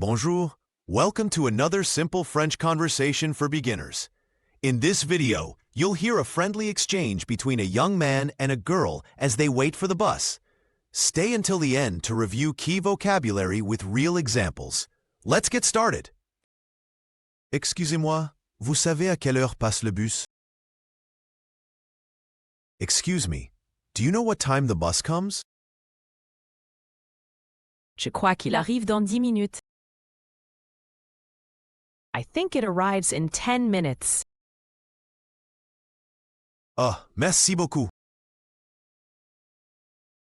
Bonjour. Welcome to another simple French conversation for beginners. In this video, you'll hear a friendly exchange between a young man and a girl as they wait for the bus. Stay until the end to review key vocabulary with real examples. Let's get started. Excusez-moi, vous savez à quelle heure passe le bus? Excuse me, do you know what time the bus comes? Je crois qu'il arrive dans 10 minutes. I think it arrives in 10 minutes. Ah, merci beaucoup.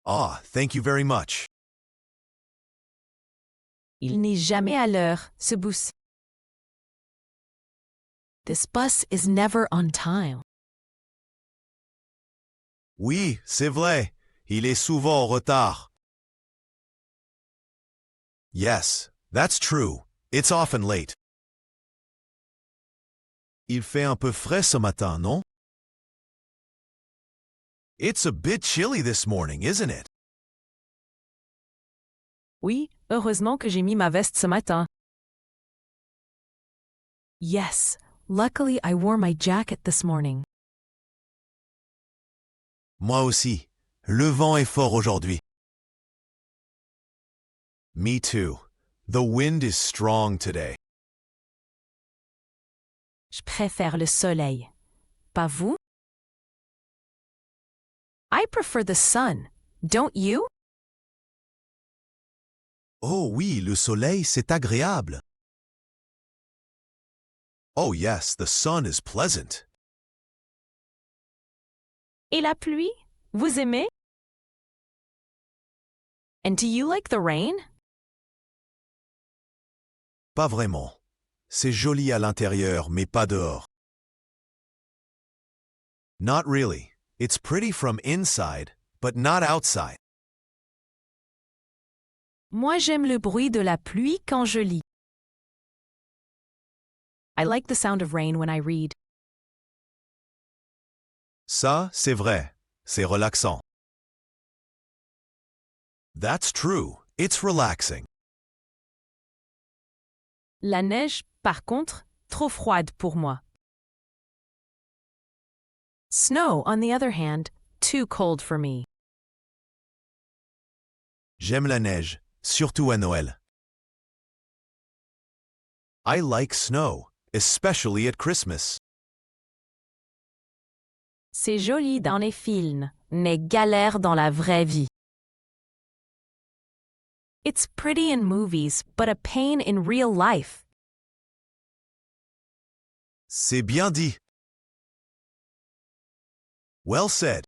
Ah, thank you very much. Il n'est jamais à l'heure, ce bus. This bus is never on time. Oui, c'est vrai. Il est souvent en retard. Yes, that's true. It's often late. Il fait un peu frais ce matin, non? It's a bit chilly this morning, isn't it? Oui, heureusement que j'ai mis ma veste ce matin. Yes, luckily I wore my jacket this morning. Moi aussi. Le vent est fort aujourd'hui. Me too. The wind is strong today. Je préfère le soleil. Pas vous? I prefer the sun. Don't you? Oh oui, le soleil, c'est agréable. Oh yes, the sun is pleasant. Et la pluie? Vous aimez? And do you like the rain? Pas vraiment. C'est joli à l'intérieur, mais pas dehors. Not really. It's pretty from inside, but not outside. Moi j'aime le bruit de la pluie quand je lis. I like the sound of rain when I read. Ça, c'est vrai. C'est relaxant. That's true. It's relaxing. La neige, par contre, trop froide pour moi. Snow, on the other hand, too cold for me. J'aime la neige, surtout à Noël. I like snow, especially at Christmas. C'est joli dans les films, mais galère dans la vraie vie. It's pretty in movies, but a pain in real life. C'est bien dit. Well said.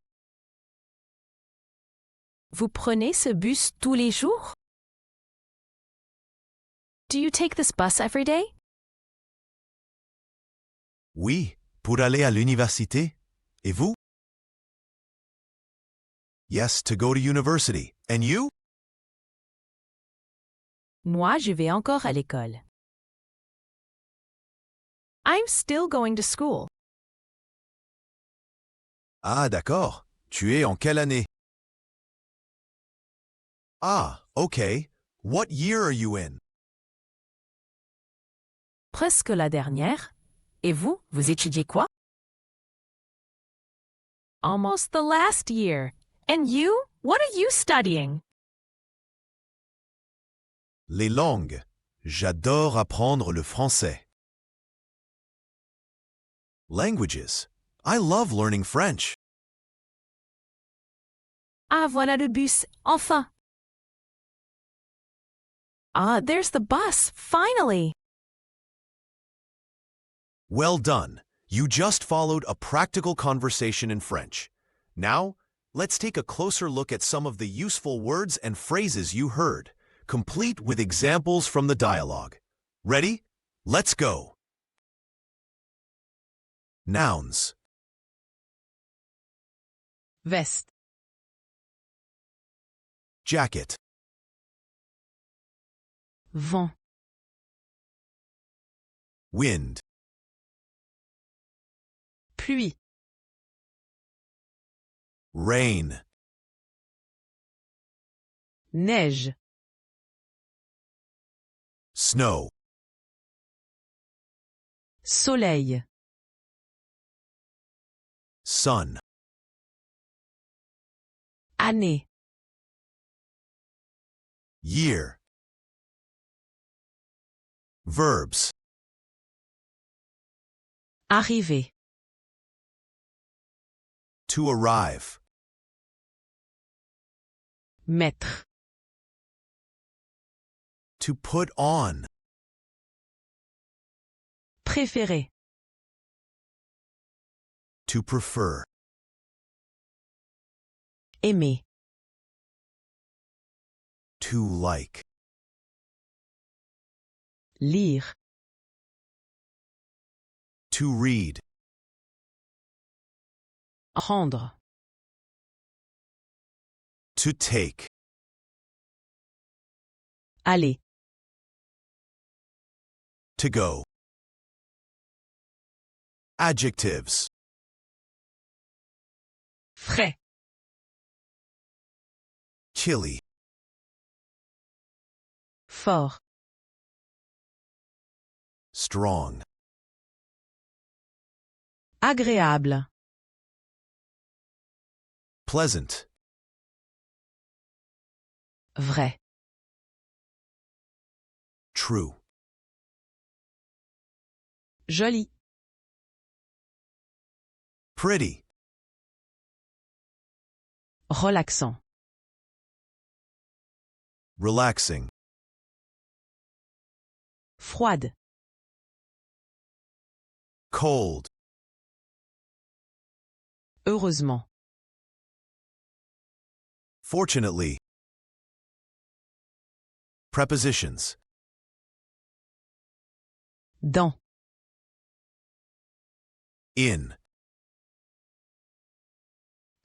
Vous prenez ce bus tous les jours? Do you take this bus every day? Oui, pour aller à l'université. Et vous? Yes, to go to university. And you? Moi, je vais encore à l'école. I'm still going to school. Ah, d'accord. Tu es en quelle année? Ah, okay. What year are you in? Presque la dernière. Et vous, vous étudiez quoi? Almost the last year. And you? What are you studying? Les langues. J'adore apprendre le français. Languages. I love learning French. Ah, voilà le bus, enfin. Ah, there's the bus, finally. Well done. You just followed a practical conversation in French. Now, let's take a closer look at some of the useful words and phrases you heard, complete with examples from the dialogue. Ready? Let's go. Nouns. Veste, Jacket, vent, wind, pluie, rain, neige, Snow. Soleil. Sun. Année. Year. Verbs. Arriver. To arrive. Mettre. To put on. Préférer. To prefer. Aimer. To like. Lire. To read. Rendre. To take. Aller. To go. Adjectives. Frais. Chilly. Fort. Strong. Agréable. Pleasant. Vrai. True. Joli. Pretty. Relaxant. Relaxing. Froide. Cold. Heureusement. Fortunately. Prepositions. Dans. In.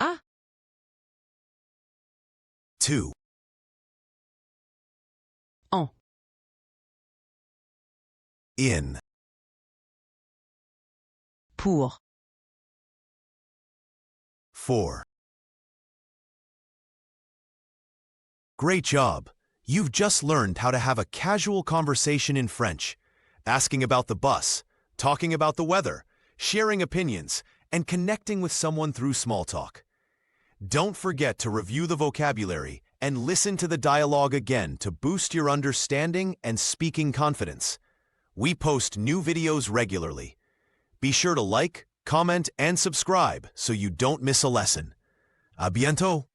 À. To. En. In. Pour. For. Great job! You've just learned how to have a casual conversation in French, asking about the bus, talking about the weather, sharing opinions, and connecting with someone through small talk. Don't forget to review the vocabulary and listen to the dialogue again to boost your understanding and speaking confidence. We post new videos regularly. Be sure to like, comment, and subscribe so you don't miss a lesson. A bientôt!